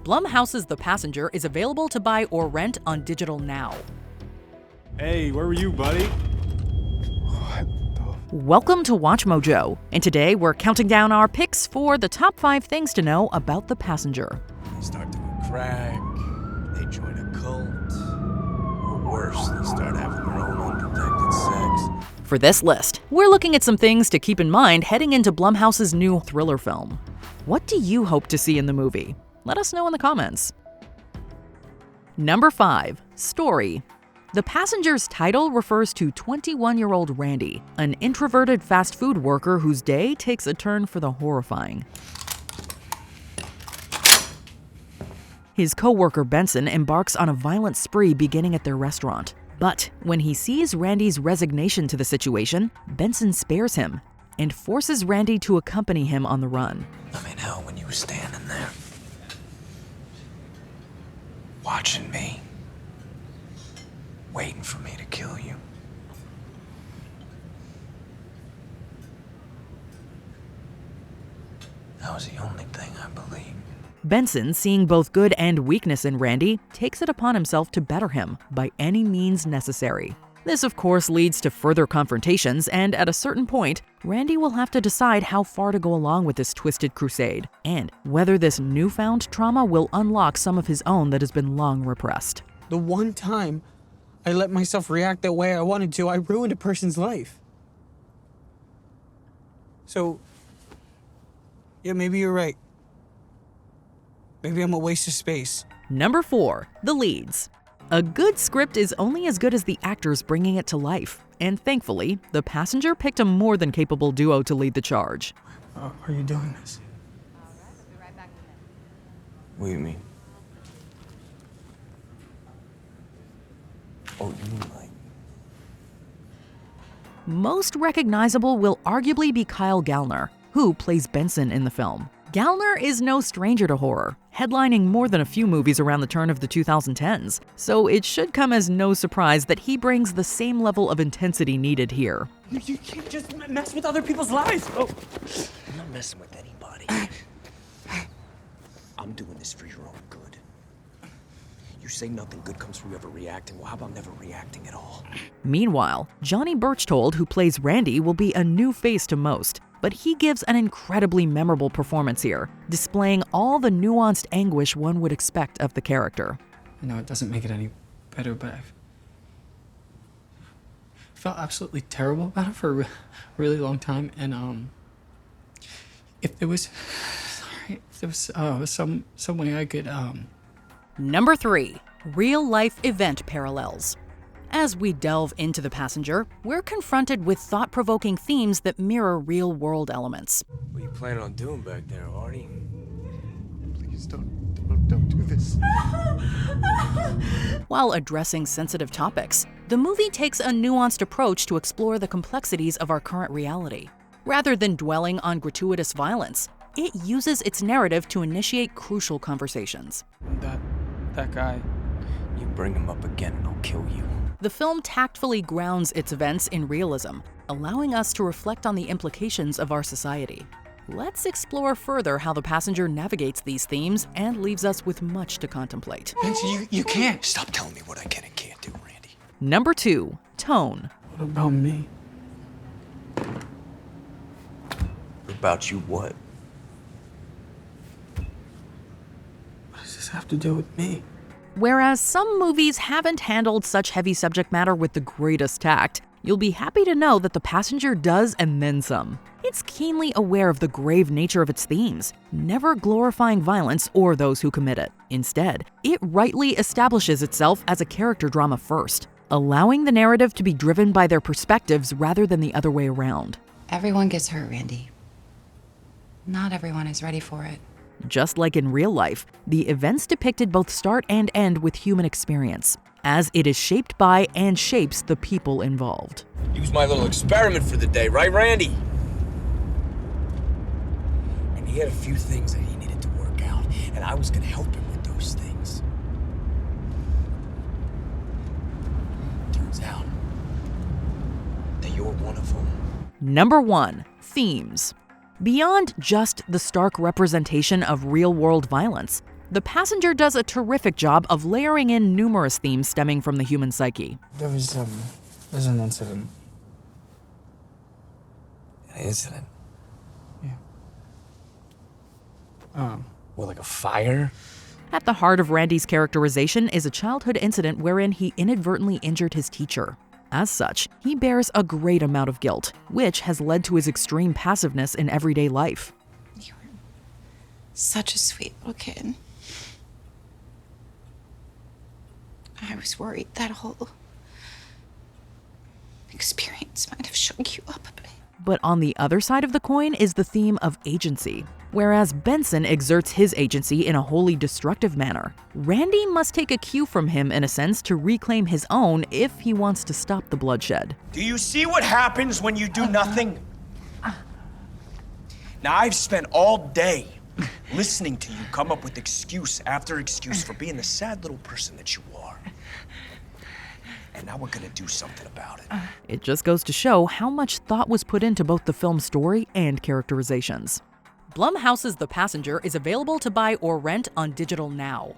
Blumhouse's The Passenger is available to buy or rent on digital now. Hey, where were you, buddy? Welcome to WatchMojo, and today we're counting down our picks for the top 5 things to know about The Passenger. They start doing crack, they join a cult, or worse, they start having their own unprotected sex. For this list, we're looking at some things to keep in mind heading into Blumhouse's new thriller film. What do you hope to see in the movie? Let us know in the comments. Number 5. Story. The Passenger's title refers to 21-year-old Randy, an introverted fast food worker whose day takes a turn for the horrifying. His co-worker Benson embarks on a violent spree beginning at their restaurant. But when he sees Randy's resignation to the situation, Benson spares him and forces Randy to accompany him on the run. I mean, hell, when you were standing there, watching me, waiting for me to kill you. That was the only thing I believed. Benson, seeing both good and weakness in Randy, takes it upon himself to better him by any means necessary. This, of course, leads to further confrontations, and at a certain point, Randy will have to decide how far to go along with this twisted crusade, and whether this newfound trauma will unlock some of his own that has been long repressed. The one time I let myself react the way I wanted to, I ruined a person's life. So, yeah, maybe you're right. Maybe I'm a waste of space. Number 4. The leads. A good script is only as good as the actors bringing it to life, and thankfully, The Passenger picked a more than capable duo to lead the charge. Are you doing this? What do you mean? Oh, you mean like... Most recognizable will arguably be Kyle Gallner, who plays Benson in the film. Gallner is no stranger to horror, headlining more than a few movies around the turn of the 2010s, so it should come as no surprise that he brings the same level of intensity needed here. You can't just mess with other people's lives. Oh. I'm not messing with anybody. I'm doing this for your own good. You say nothing good comes from you ever reacting. Well, how about never reacting at all? Meanwhile, Johnny Birchtold, who plays Randy, will be a new face to most, but he gives an incredibly memorable performance here, displaying all the nuanced anguish one would expect of the character. I know it doesn't make it any better, but I've felt absolutely terrible about it for a really long time, and if there was some way I could Number 3. Real-life event parallels. As we delve into The Passenger, we're confronted with thought-provoking themes that mirror real-world elements. What are you planning on doing back there, Artie? Please don't do this. While addressing sensitive topics, the movie takes a nuanced approach to explore the complexities of our current reality. Rather than dwelling on gratuitous violence, it uses its narrative to initiate crucial conversations. That guy. You bring him up again and I'll kill you. The film tactfully grounds its events in realism, allowing us to reflect on the implications of our society. Let's explore further how The Passenger navigates these themes and leaves us with much to contemplate. Nancy, you can't. Stop telling me what I can and can't do, Randy. Number 2. Tone. What about me? About you what? What does this have to do with me? Whereas some movies haven't handled such heavy subject matter with the greatest tact, you'll be happy to know that The Passenger does and then some. It's keenly aware of the grave nature of its themes, never glorifying violence or those who commit it. Instead, it rightly establishes itself as a character drama first, allowing the narrative to be driven by their perspectives rather than the other way around. Everyone gets hurt, Randy. Not everyone is ready for it. Just like in real life, the events depicted both start and end with human experience, as it is shaped by and shapes the people involved. He was my little experiment for the day, right, Randy? And he had a few things that he needed to work out, and I was gonna help him with those things. Turns out that you're one of them. Number 1. Themes. Beyond just the stark representation of real-world violence, The Passenger does a terrific job of layering in numerous themes stemming from the human psyche. There's an incident. An incident? Yeah. Well, like a fire? At the heart of Randy's characterization is a childhood incident wherein he inadvertently injured his teacher. As such, he bears a great amount of guilt, which has led to his extreme passiveness in everyday life. You were such a sweet little kid. I was worried that whole experience might have shook you up a bit. But on the other side of the coin is the theme of agency. Whereas Benson exerts his agency in a wholly destructive manner, Randy must take a cue from him in a sense to reclaim his own if he wants to stop the bloodshed. Do you see what happens when you do nothing? Now, I've spent all day listening to you come up with excuse after excuse for being the sad little person that you are. And now we're gonna do something about it. It just goes to show how much thought was put into both the film's story and characterizations. Blumhouse's The Passenger is available to buy or rent on digital now.